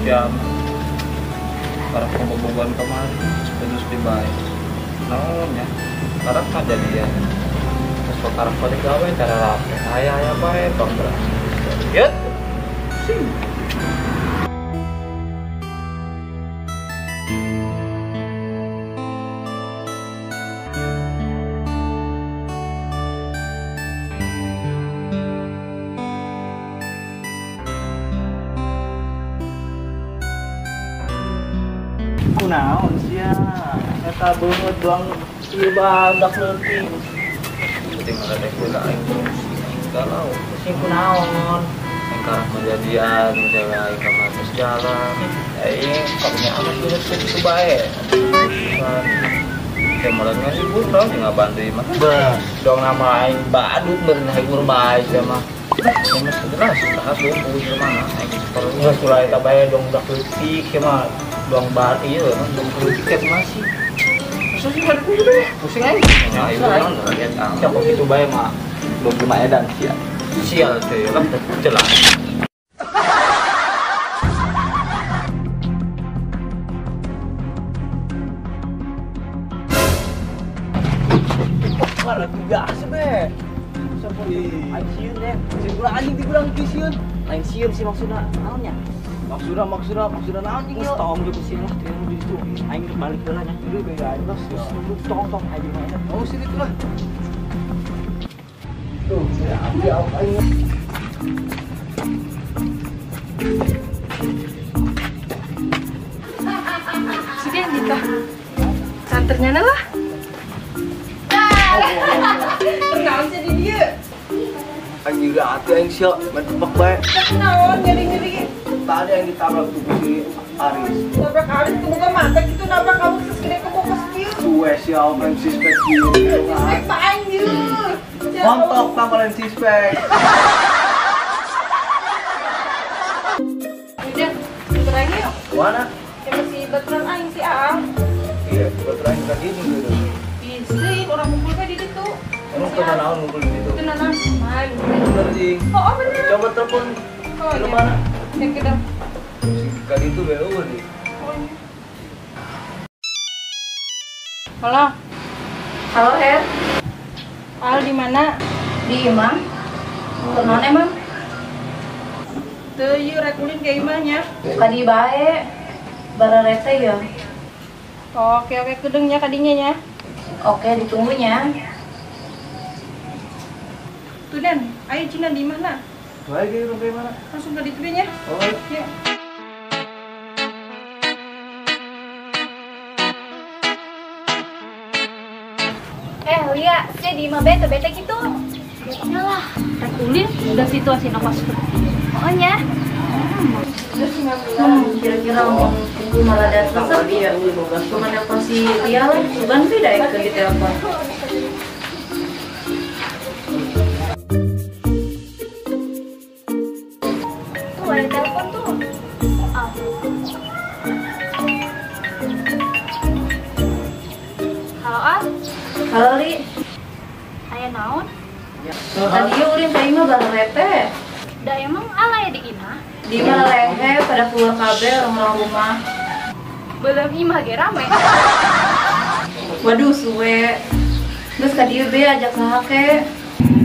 jam. Karena pembobogan kemarin terus dibayar. Naonnya, sekarang kan jadian. Terus sekarang pada gawe cara rapi. Ayah baik bang beras. Yut, sing. Kunaon sia eta beungeut doang ieu badak leutik. Penting ada kula aing galau. Sing kunaon? Sekarang kejadian cewek aing ke atas jalan. Aing karunya anak geus kitu bae. Kemudian si Bunda juga bantu mah. Dong nama aing badut beuneuh hibur bae mah. Ini jelas saat lu ke mana aing perlu Geus ulah eta bae dong dak leutik mah. Doang bar ieu dong leutik masih. susah sih kan deh. Pusing aing. Ya ibu kan lihat Siapa kitu bae mah. Belum cuma edan sia. sial teh lah jelas. Malah biasa be. Aing sieun deh. Sing ulah anjing dibilang ki sieun. Lain sieun sih maksudna naonnya? Maksudna naon jeung ieu? Tong gitu sih lah teu di situ. Aing balik heula nya. Dulu be aing bos. Tong aja mah. Oh sih itu lah. Tuh, ya ambil aing. Sini nikah. Santernya lah. Ternaon sih di dia? Aing juga hati aing sia, mentepak bae. Naon ngeri-ngeri. Tadi yang ditabrak tuh si Aris. Nabrak Aris ke muka mata gitu, nabrak kamu segede ke muka sekiu. Suwe si Almen sispek gitu. Sispek paling gitu. Montok pangkalan sispek. Udah, berani yuk. Mana? Ya masih betulan aing si Aang. Iya, betulan kan ini gitu. Bisa, orang kumpulnya di situ. Emang pernah naon ngumpul di situ? Itu nanam. Main. Bener sih. Oh, bener. Coba telepon. Oh, Ke iya. mana? Yang kita. Si kan itu belu nih. Oh, iya. Halo. Halo, Er. Al di mana? Di Imam. Kenon emang? Tuh, yuk rekulin ke imahnya. Kadi bae. Bararete ya. Oke, kedengnya kadinya ya. Oke, ditunggunya. Tuh Dan, ayo Cina di mana? Baik gitu kayak mana? Langsung ke ditunya. Oh, Ya. Lia, saya di Imam bete gitu. Yalah, rekulin udah situasi nafas seperti ini. Pokoknya. Kira-kira mau tunggu malah datang dia. Cuma telepon si Lia lah, bukan beda ya ke di telepon. Tuh ada telepon tuh. Ah. Halo Al. Halo Li. Aya naon? Tadi ulin teh mah barete. Da emang ala ya di Ina? Di mana lehe pada keluar kabel orang rumah. Belum imah ge rame. Waduh suwe. Terus ka dieu be ajak saha ke?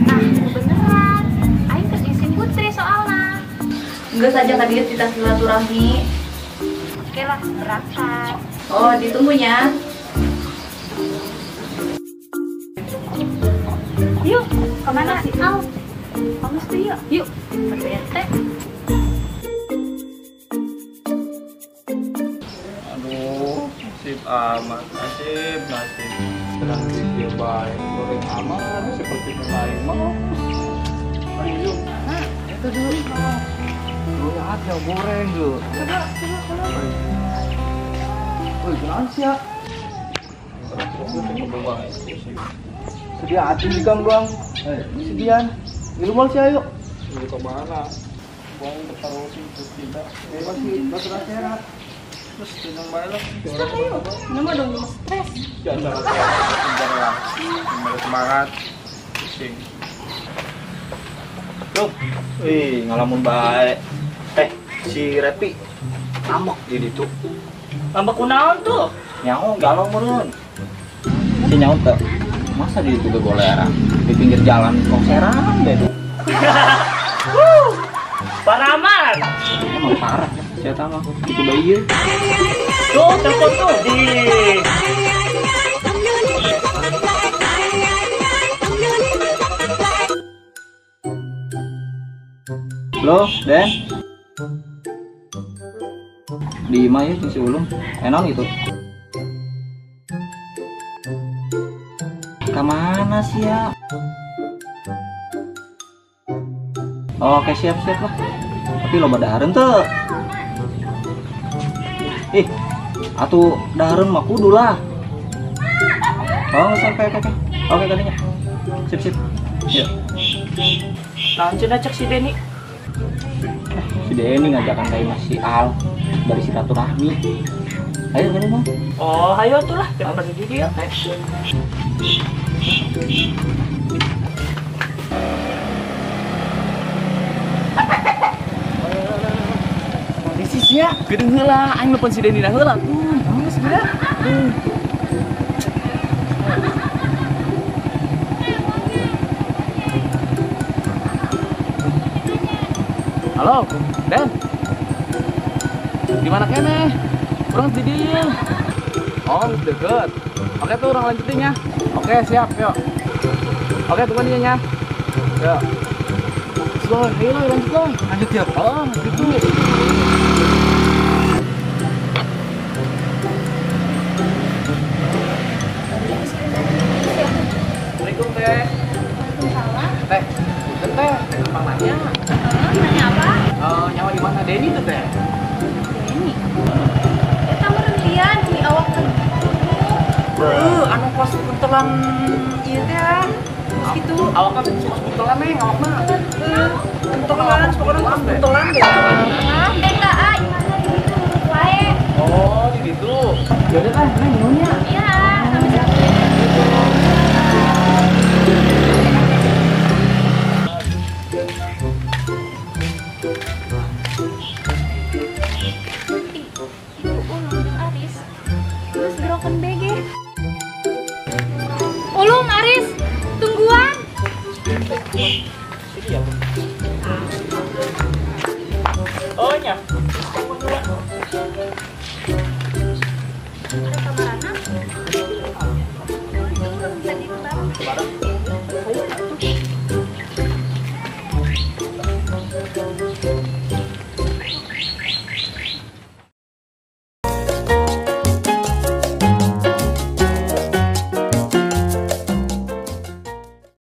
Nah, beneran. Aing keur izin putri soalna. Geus aja ka dieu kita silaturahmi. Oke lah, berangkat. Oh, ditunggunya. Yuk, kemana sih Al? Kamu setuju? Yuk, bete. Aduh, nasib amat, nasib. Sedang dia baik, goreng amat seperti lain mah. Ayo, Itu dulu kalau. lu ada goreng lu. Coba. Woi, jangan sia. Sedia hati di kang bang. Sedian. Di rumah sih ayo. Lu ke mana? Buang tertarusin terus tidak. Masih betul sehat. Terus tenang bae lah. Nama dong stres. Jangan sebentar lah. Kembali semangat. Pusing. Loh, ngalamun baik. Si Repi ngambek jadi tuh. Ngambek kunaon tuh? Nyaho galau meureun. Si nyaho teh masa di itu goleran di pinggir jalan konseran deh. Parah amat. Emang parah saya tahu itu bayi. Tuh, telepon tuh. Di. Halo, Den. Di mana ya si Ulum? Enak gitu. Kemana sih ya? Oke siap-siap lah. Tapi lo badahareun tuh. Ih, atuh dahareun mah kudu lah. Oh, sampai oke. Oke kalinya. Sip. Yuk. Naon cenah cek si Deni? Si Denny ngajakan kayak si Al dari silaturahmi. Ayo gini mau. Oh, ayo tuh lah, daripada di dia. Disisnya, gedeng heula, aing nelpon si Deni dah heula. Geus geus. Halo, Den. Gimana kene? Urang di dieu. Oh, deket. Oke tuh orang lanjutin ya. Oke, siap, yuk. Oke, tunggu dia nya. Yuk. Slow, ayo lo lanjut lo. Lanjut ya. Oh, gitu. Assalamualaikum, Teh. Waalaikumsalam. Teh, Teh, gampang nanya. Nanya apa? Nyawa di mana Deni tuh, Teh? Ini. Kita merentian di awak kan. Anu pas buntelan ieu teh. Terus gitu. Awak kan suka buntelan neng, awak mah. Buntelan, pokoknya pas buntelan deh. Ah, beda ah, gimana gitu. Wae. Oh, di situ. Ya udah teh, neng nunya. Iya, sama-sama. Itu Ulum jeung Aris. Terus broken BG. Ulum, Aris, tungguan. Ini ya.